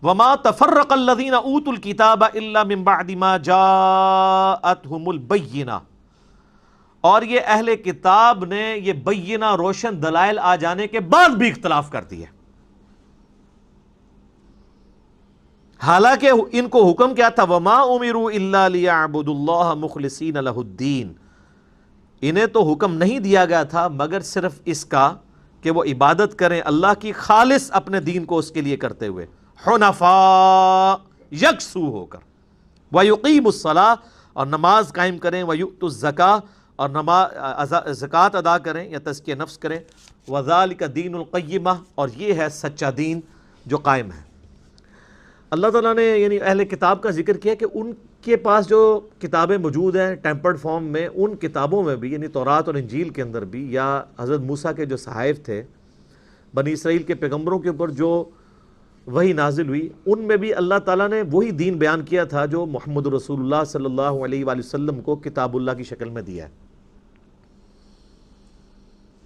وما تفرق الذین اوتوا الکتاب الا من بعد ما جاءتهم البینہ، اور یہ اہل کتاب نے یہ بینہ روشن دلائل آ جانے کے بعد بھی اختلاف کر دیا، حالانکہ ان کو حکم کیا تھا وما امروا الا لیعبدوا اللہ مخلصین لہ الدین، انہیں تو حکم نہیں دیا گیا تھا مگر صرف اس کا کہ وہ عبادت کریں اللہ کی خالص اپنے دین کو اس کے لیے کرتے ہوئے، حنفاء یکسو ہو کر، وَيُقِيمُ الصَّلَاةَ اور نماز قائم کریں، وَيُؤْتُ الزَّكَاةَ اور زکوٰۃ ادا کریں یا تزکیہ نفس کریں، وَذَلِكَ دِينُ الْقَيِّمَةِ اور یہ ہے سچا دین جو قائم ہے۔ اللہ تعالیٰ نے یعنی اہل کتاب کا ذکر کیا کہ ان کے پاس جو کتابیں موجود ہیں ٹیمپرڈ فارم میں، ان کتابوں میں بھی یعنی تورات اور انجیل کے اندر بھی، یا حضرت موسیٰ کے جو صحائف تھے بنی اسرائیل کے پیغمبروں کے اوپر جو وحی نازل ہوئی، ان میں بھی اللہ تعالیٰ نے وہی دین بیان کیا تھا جو محمد رسول اللہ صلی اللہ علیہ وآلہ وسلم کو کتاب اللہ کی شکل میں دیا ہے۔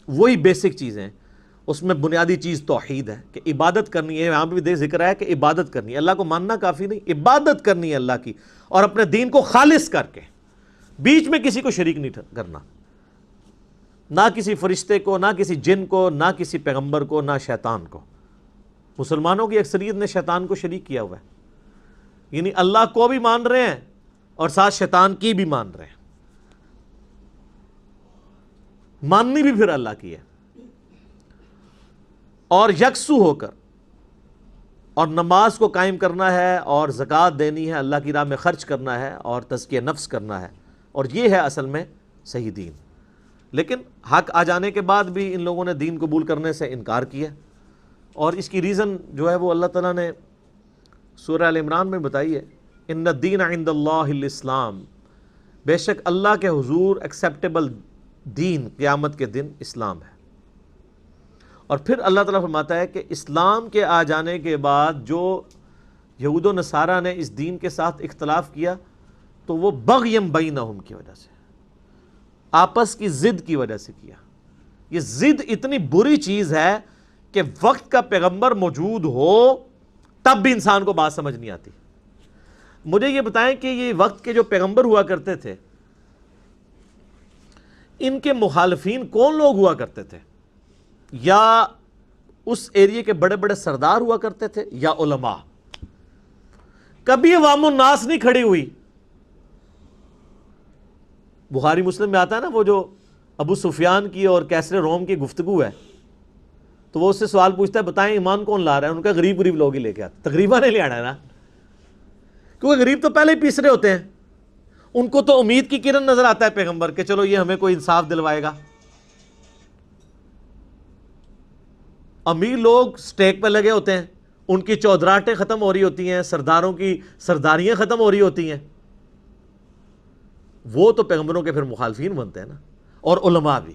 وہی بیسک چیزیں، اس میں بنیادی چیز توحید ہے کہ عبادت کرنی ہے، یہاں پہ بھی ذکر ہے کہ عبادت کرنی ہے، اللہ کو ماننا کافی نہیں، عبادت کرنی ہے اللہ کی، اور اپنے دین کو خالص کر کے، بیچ میں کسی کو شریک نہیں کرنا، نہ کسی فرشتے کو، نہ کسی جن کو، نہ کسی پیغمبر کو، نہ شیطان کو۔ مسلمانوں کی اکثریت نے شیطان کو شریک کیا ہوا ہے، یعنی اللہ کو بھی مان رہے ہیں اور ساتھ شیطان کی بھی مان رہے ہیں، ماننی بھی پھر اللہ کی ہے، اور یکسو ہو کر اور نماز کو قائم کرنا ہے اور زکوٰۃ دینی ہے، اللہ کی راہ میں خرچ کرنا ہے اور تزکیہ نفس کرنا ہے، اور یہ ہے اصل میں صحیح دین۔ لیکن حق آ جانے کے بعد بھی ان لوگوں نے دین قبول کرنے سے انکار کیا، اور اس کی ریزن جو ہے وہ اللہ تعالیٰ نے سورہ ال عمران میں بتائی ہے، ان الدین عند اللہ الاسلام، بے شک اللہ کے حضور ایکسیپٹیبل دین قیامت کے دن اسلام ہے۔ اور پھر اللہ تعالیٰ فرماتا ہے کہ اسلام کے آ جانے کے بعد جو یہود و نصارہ نے اس دین کے ساتھ اختلاف کیا تو وہ بغیم بینہم کی وجہ سے، آپس کی ضد کی وجہ سے کیا۔ یہ ضد اتنی بری چیز ہے کہ وقت کا پیغمبر موجود ہو تب بھی انسان کو بات سمجھ نہیں آتی۔ مجھے یہ بتائیں کہ یہ وقت کے جو پیغمبر ہوا کرتے تھے، ان کے مخالفین کون لوگ ہوا کرتے تھے؟ یا اس ایریے کے بڑے بڑے سردار ہوا کرتے تھے یا علماء؟ کبھی عوام الناس نہیں کھڑی ہوئی۔ بخاری مسلم میں آتا ہے نا وہ جو ابو سفیان کی اور کیسر روم کی گفتگو ہے، تو وہ اس سے سوال پوچھتا ہے بتائیں ایمان کون لا رہا ہے؟ ان کا غریب لوگ ہی لے کے آتے، تقریباً نہیں لے آنا ہے نا، کیونکہ غریب تو پہلے ہی پیس رہے ہوتے ہیں، ان کو تو امید کی کرن نظر آتا ہے پیغمبر کہ چلو یہ ہمیں کوئی انصاف دلوائے گا۔ امیر لوگ سٹیک پہ لگے ہوتے ہیں، ان کی چودراہٹیں ختم ہو رہی ہوتی ہیں، سرداروں کی سرداریاں ختم ہو رہی ہوتی ہیں، وہ تو پیغمبروں کے پھر مخالفین بنتے ہیں نا، اور علماء بھی۔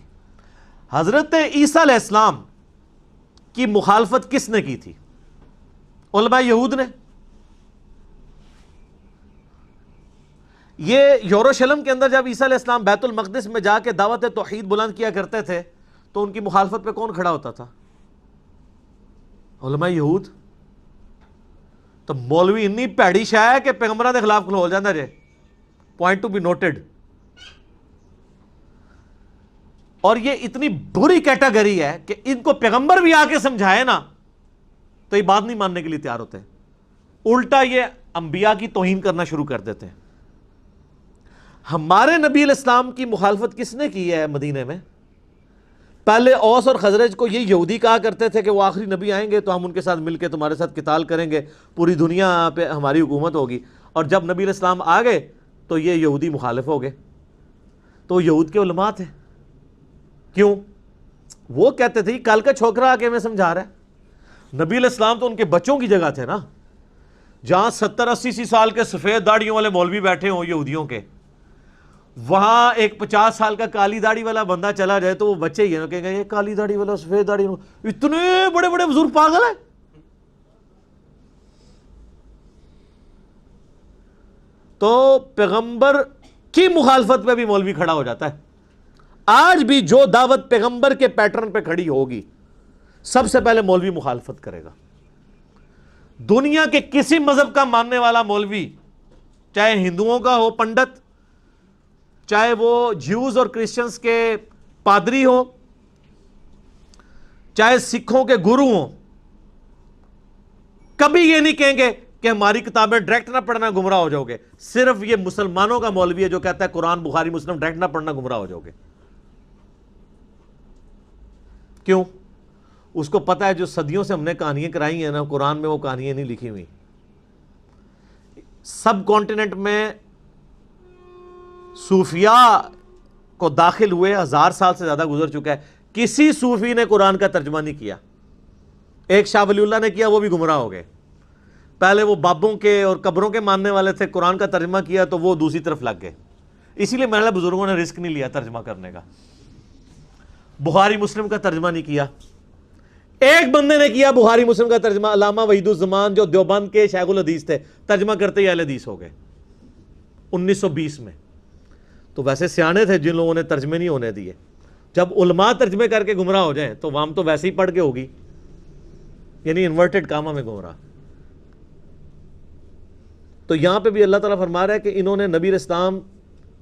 حضرت عیسیٰ علیہ السلام کی مخالفت کس نے کی تھی؟ علماء یہود نے۔ یہ یروشلم کے اندر جب عیسیٰ علیہ السلام بیت المقدس میں جا کے دعوت توحید بلند کیا کرتے تھے تو ان کی مخالفت پہ کون کھڑا ہوتا تھا؟ علماء یہود۔ تو مولوی انی پیڑی شاہ ہے کہ پیغمبروں کے خلاف کھلول جاندہ جے، پوائنٹ ٹو بی نوٹڈ۔ اور یہ اتنی بری کیٹیگری ہے کہ ان کو پیغمبر بھی آ کے سمجھائے نا تو یہ بات نہیں ماننے کے لیے تیار ہوتے، الٹا یہ انبیاء کی توہین کرنا شروع کر دیتے ہیں۔ ہمارے نبی علیہ السلام کی مخالفت کس نے کی ہے مدینے میں؟ پہلے اوس اور خزرج کو یہ یہودی کہا کرتے تھے کہ وہ آخری نبی آئیں گے تو ہم ان کے ساتھ مل کے تمہارے ساتھ قتال کریں گے، پوری دنیا پہ ہماری حکومت ہوگی، اور جب نبی علیہ السلام آ گئے تو یہ یہودی مخالف ہو گئے۔ تو یہود کے علماء تھے، کیوں؟ وہ کہتے تھے کل کا چھوکرا آ کے ہمیں سمجھا رہا ہے۔ نبی علیہ السلام تو ان کے بچوں کی جگہ تھے نا، جہاں 70-80 سال کے سفید داڑھیوں والے مولوی بیٹھے ہوں یہودیوں کے، وہاں ایک 50 سال کا کالی داڑھی والا بندہ چلا جائے تو وہ بچے ہی ہیں کہ یہ کالی داڑھی والا سفید داڑھی، اتنے بڑے بڑے بزرگ پاگل ہیں۔ تو پیغمبر کی مخالفت پہ بھی مولوی کھڑا ہو جاتا ہے۔ آج بھی جو دعوت پیغمبر کے پیٹرن پہ کھڑی ہوگی سب سے پہلے مولوی مخالفت کرے گا۔ دنیا کے کسی مذہب کا ماننے والا مولوی، چاہے ہندوؤں کا ہو پنڈت، چاہے وہ جیوز اور کرسچنز کے پادری ہو، چاہے سکھوں کے گرو ہوں، کبھی یہ نہیں کہیں گے کہ ہماری کتابیں ڈائریکٹ نہ پڑھنا گمراہ ہو جاؤ گے۔ صرف یہ مسلمانوں کا مولوی ہے جو کہتا ہے قرآن بخاری مسلم ڈائریکٹ نہ پڑھنا گمراہ ہو جاؤ گے۔ کیوں؟ اس کو پتا ہے جو صدیوں سے ہم نے کہانیاں کرائی ہیں نا، قرآن میں وہ کہانیاں نہیں لکھی ہوئی۔ سب کانٹیننٹ میں صوفیاء کو داخل ہوئے 1000 سال سے زیادہ گزر چکا ہے، کسی صوفی نے قرآن کا ترجمہ نہیں کیا۔ ایک شاہ ولی اللہ نے کیا، وہ بھی گمراہ ہو گئے۔ پہلے وہ بابوں کے اور قبروں کے ماننے والے تھے، قرآن کا ترجمہ کیا تو وہ دوسری طرف لگ گئے۔ اسی لیے محلہ بزرگوں نے رسک نہیں لیا ترجمہ کرنے کا۔ بخاری مسلم کا ترجمہ نہیں کیا، ایک بندے نے کیا بخاری مسلم کا ترجمہ، علامہ وحید الزمان جو دیوبند کے شیخ الحدیث تھے، ترجمہ کرتے ہی اہل حدیث ہو گئے 1920 میں۔ تو ویسے سیانے تھے جن لوگوں نے ترجمے نہیں ہونے دیے۔ جب علماء ترجمے کر کے گمراہ ہو جائیں تو عوام تو ویسے ہی پڑھ کے ہوگی، یعنی انورٹڈ کاما میں گمراہ۔ تو یہاں پہ بھی اللہ تعالیٰ فرما رہا ہے کہ انہوں نے نبی علیہ السلام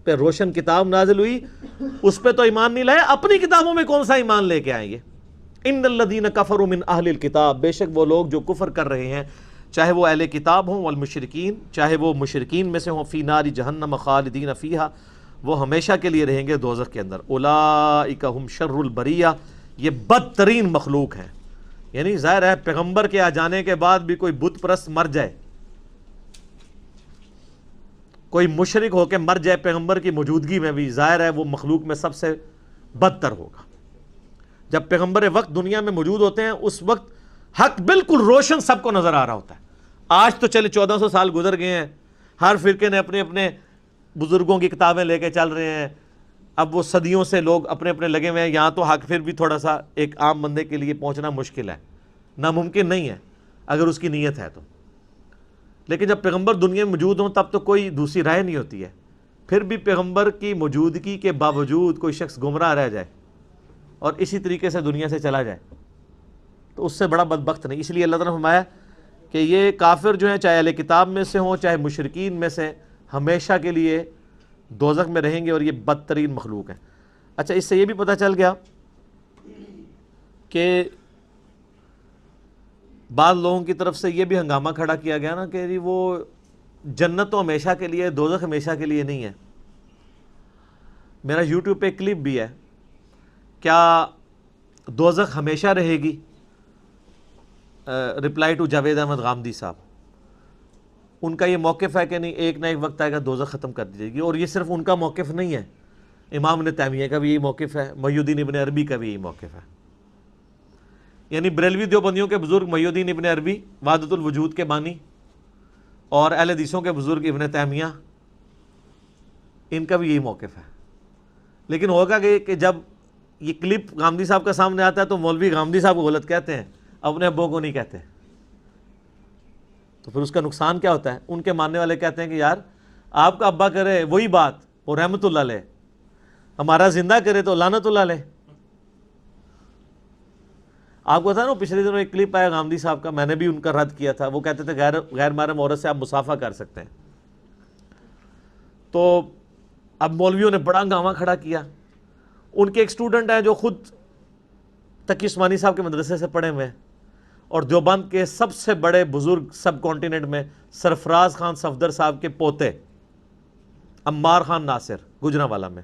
پہ روشن کتاب نازل ہوئی، اس پہ تو ایمان نہیں لائے، اپنی کتابوں میں کون سا ایمان لے کے آئیں گے؟ ان الذین کفروا من اہل الکتاب، بے شک وہ لوگ جو کفر کر رہے ہیں، چاہے وہ اہل کتاب ہوں والمشرکین، چاہے وہ مشرکین میں سے ہوں، فی نار جہنم خالدین فیہا، وہ ہمیشہ کے لیے رہیں گے دوزخ کے اندر۔ اولئک ہم شر البریہ، یہ بدترین مخلوق ہیں۔ یعنی ظاہر ہے پیغمبر کے آ جانے کے بعد بھی کوئی بت پرست مر جائے، کوئی مشرک ہو کے مر جائے پیغمبر کی موجودگی میں بھی، ظاہر ہے وہ مخلوق میں سب سے بدتر ہوگا۔ جب پیغمبر وقت دنیا میں موجود ہوتے ہیں اس وقت حق بالکل روشن سب کو نظر آ رہا ہوتا ہے۔ آج تو چلے 1400 سال گزر گئے ہیں، ہر فرقے نے اپنے اپنے بزرگوں کی کتابیں لے کے چل رہے ہیں، اب وہ صدیوں سے لوگ اپنے اپنے لگے ہوئے ہیں۔ یہاں تو حق پھر بھی تھوڑا سا ایک عام بندے کے لیے پہنچنا مشکل ہے، ناممکن نہیں ہے اگر اس کی نیت ہے تو۔ لیکن جب پیغمبر دنیا میں موجود ہوں تب تو کوئی دوسری رائے نہیں ہوتی ہے۔ پھر بھی پیغمبر کی موجودگی کے باوجود کوئی شخص گمراہ رہ جائے اور اسی طریقے سے دنیا سے چلا جائے تو اس سے بڑا بدبخت نہیں۔ اس لیے اللہ تعالیٰ نے فرمایا کہ یہ کافر جو ہیں، چاہے اہل کتاب میں سے ہوں چاہے مشرکین میں سے، ہمیشہ کے لیے دوزخ میں رہیں گے اور یہ بدترین مخلوق ہیں۔ اچھا، اس سے یہ بھی پتہ چل گیا کہ بعض لوگوں کی طرف سے یہ بھی ہنگامہ کھڑا کیا گیا نا کہ وہ جنت تو ہمیشہ کے لیے، دوزخ ہمیشہ کے لیے نہیں ہے۔ میرا یوٹیوب پہ کلپ بھی ہے، کیا دوزخ ہمیشہ رہے گی؟ رپلائی ٹو جاوید احمد غامدی صاحب، ان کا یہ موقف ہے کہ نہیں، ایک نہ ایک وقت آئے گا دوزخ ختم کر دی جائے گی۔ اور یہ صرف ان کا موقف نہیں ہے، امام ابن تیمیہ کا بھی یہی موقف ہے، محی الدین ابن عربی کا بھی یہی موقف ہے۔ یعنی بریلوی دیوبندیوں کے بزرگ محی الدین ابن عربی وحدت الوجود کے بانی، اور اہل حدیثوں کے بزرگ ابن تیمیہ، ان کا بھی یہی موقف ہے۔ لیکن ہوگا کہ جب یہ کلپ غامدی صاحب کا سامنے آتا ہے تو مولوی غامدی صاحب کو غلط کہتے ہیں، اپنے ابوں کو نہیں کہتے، تو پھر اس کا نقصان کیا ہوتا ہے؟ ان کے ماننے والے کہتے ہیں کہ یار آپ کا ابا کرے وہی بات وہ رحمت اللہ علیہ، ہمارا زندہ کرے تو لعنت اللہ علیہ۔ آپ کو تھا نا پچھلے دنوں ایک کلپ آیا غامدی صاحب کا، میں نے بھی ان کا رد کیا تھا، وہ کہتے تھے غیر محرم عورت سے آپ مصافحہ کر سکتے ہیں۔ تو اب مولویوں نے بڑا ہنگامہ کھڑا کیا۔ ان کے ایک سٹوڈنٹ ہیں جو خود تقی عثمانی صاحب کے مدرسے سے پڑھے ہوئے ہیں، اور دیوبند کے سب سے بڑے بزرگ سب کانٹیننٹ میں سرفراز خان صفدر صاحب کے پوتے عمار خان ناصر گجرانوالہ میں،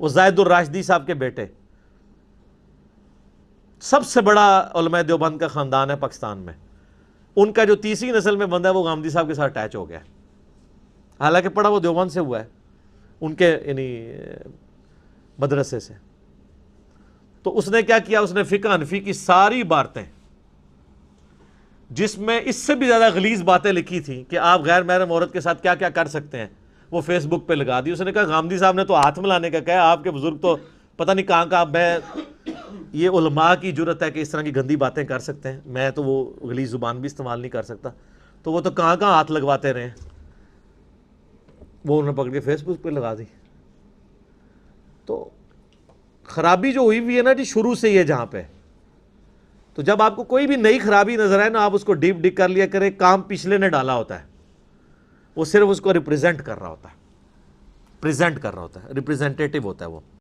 وہ زاہد الراشدی صاحب کے بیٹے، سب سے بڑا علماء دیوبند کا خاندان ہے پاکستان میں۔ ان کا جو تیسری نسل میں بندہ ہے وہ غامدی صاحب کے ساتھ اٹیچ ہو گیا ہے، حالانکہ پڑھا وہ دیوبند سے ہوا ہے، ان کے یعنی مدرسے سے۔ تو اس نے کیا کیا؟ اس نے فقہ حنفی کی ساری عبارتیں، جس میں اس سے بھی زیادہ غلیظ باتیں لکھی تھیں کہ آپ غیر محرم عورت کے ساتھ کیا کیا کر سکتے ہیں، وہ فیس بک پہ لگا دی۔ اس نے کہا غامدی صاحب نے تو ہاتھ ملانے کا کہا، آپ کے بزرگ تو پتہ نہیں کہاں کہاں، میں یہ علماء کی جرت ہے کہ اس طرح کی گندی باتیں کر سکتے ہیں، میں تو وہ غلیظ زبان بھی استعمال نہیں کر سکتا، تو وہ تو کہاں کہاں ہاتھ لگواتے رہے، وہ انہوں نے پکڑ کے فیس بک پہ لگا دی۔ تو خرابی جو ہوئی ہے نا جی شروع سے یہ جہاں پہ تو جب آپ کو کوئی بھی نئی خرابی نظر آئے نا، آپ اس کو ڈیپ ڈگ کر لیا کرے، کام پچھلے نے ڈالا ہوتا ہے، وہ صرف اس کو ریپریزنٹ کر رہا ہوتا ہے، پریزنٹ کر رہا ہوتا ہے، ریپریزنٹیٹیو ہوتا ہے وہ.